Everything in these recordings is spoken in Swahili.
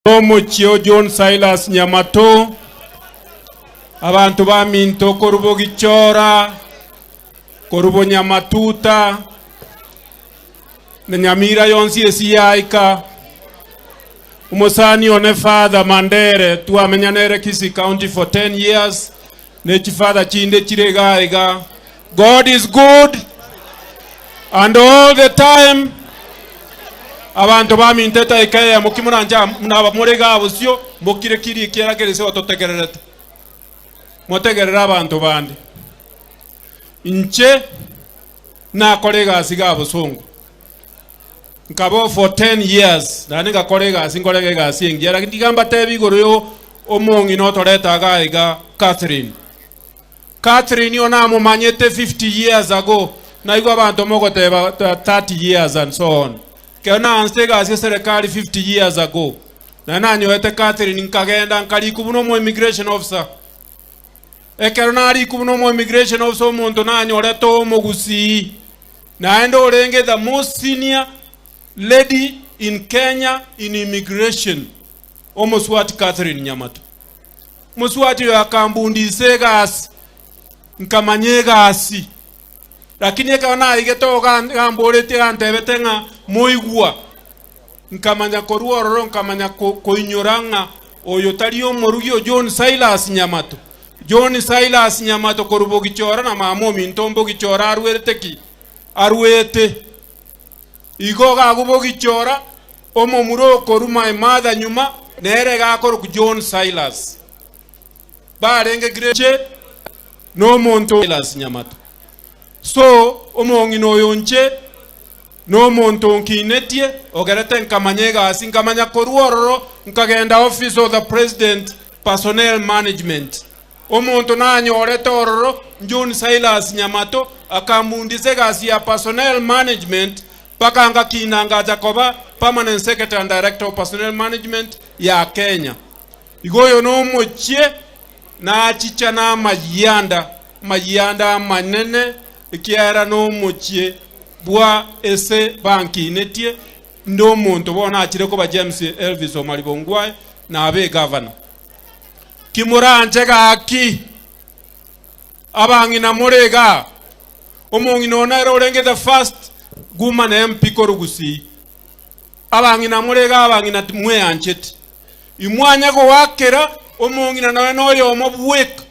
Omochio John Silas Nyamato abantu baminto korubo gichora korubo Nyamatuta na Nyamira yonsi esiaika umosani one father Mandere tuamenyanere Kisi County for 10 years nechi father chinde chiregaiga. God is good and all the time. Abantu baminteta ikaya mukimuranja mnaba murega abusyo mukire kiri kiragerese watotegererete motegerera abantu bandi inche na kolega asiga abusungu nkabo for 10 years nani ga kolega singolege ga singira ndigamba tebigoro yo omongi no toreta gaiga Catherine yona mumanyete 50 years ago na igwa abantu mogoteba 30 years and so on. Kena anstega asi serikali 50 years ago. Na nanyo ete Catherine nkagenda nkali kubuno mo immigration officer. Ekero ari kubuno mo immigration officer omuntu nanyo leto mo Gusii. Na endo orenge the most senior lady in Kenya in immigration. Omoswati Catherine Nyamato. Muswati ya kambundi segas nkamanyega asi. Lakini ekana igeto gamborete antebetenga moigwa nkamanya koruoro nkamanya koinyoranga oyo taliyo morugio John Silas Nyamato. John Silas Nyamato korubo gichora na mamo mintombo gichora arwete igo gagubo gichora omomuro koruma emada nyuma nere gakoro ku John Silas barenge greche no monto Silas Nyamato. So omongi no yonche no monto nkinetie ogerete nkamanyega asinkamanya koruoro nkagenda office of the president personnel management omonto nanyorete ororo John Silas Nyamato akambundise gasi ya personnel management pakanga kinanga Jacoba permanent secretary and director of personnel management ya Kenya. Igoyo no mochie na chicha na mayanda manene ikiara no mochie bwa ese banki netie ndo muntu bona akire ko ba James Elvis Ongwae na abe governor kimuranje gaki abangi na murega omongi no na rorenge the first guma na MP Gusii abangi na murega abangi na mwe ancheti imwanya go wakera omongi na no yo mobwek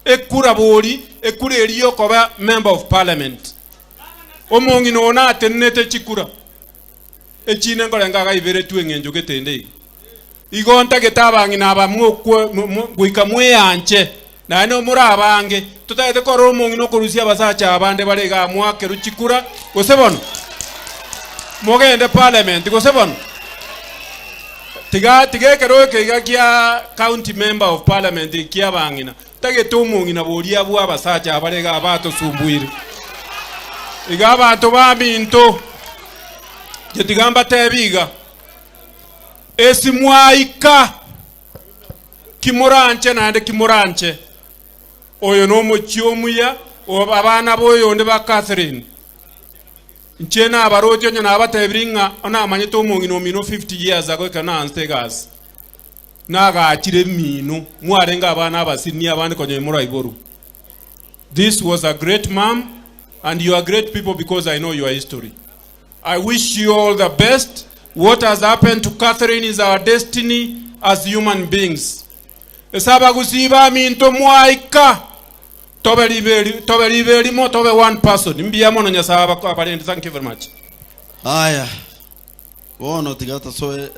ekura bori ekura eriyo koba member of parliament omongi no na tenete chikura echine ngolenga ga ibere twengenjo getende igonta getabangi na abamukwe gwika mwe anche na no muri abange tutaite ko omongi no kurusia basacha abande barega mwake ruchikura gosebona mogende parliament gosebona tiga kero ke ga county member of parliament kia bangina tage tomongi na boria bwa basacha abarega abato sumbuire igaba abantu babinto jetigamba tebiga esimwaika kimuranche nande kimuranche oyo no mochiomuya abana boyo nde ba Catherine nchena abarotyo nyana abatebiringa ona amanyito omongi no mino 50 years ago kana anstegas naga achire mino mwarenga abana abasini abandi konye mura iboru. This was a great mom and you are great people because I know your history. I wish you all the best. What has happened to Catherine is our destiny as human beings. Esaba gusiba minto mwaika tobeli mo tobe one person mbia mono nyasaba kwa parent. Thank you very much. Aya wono tigata soe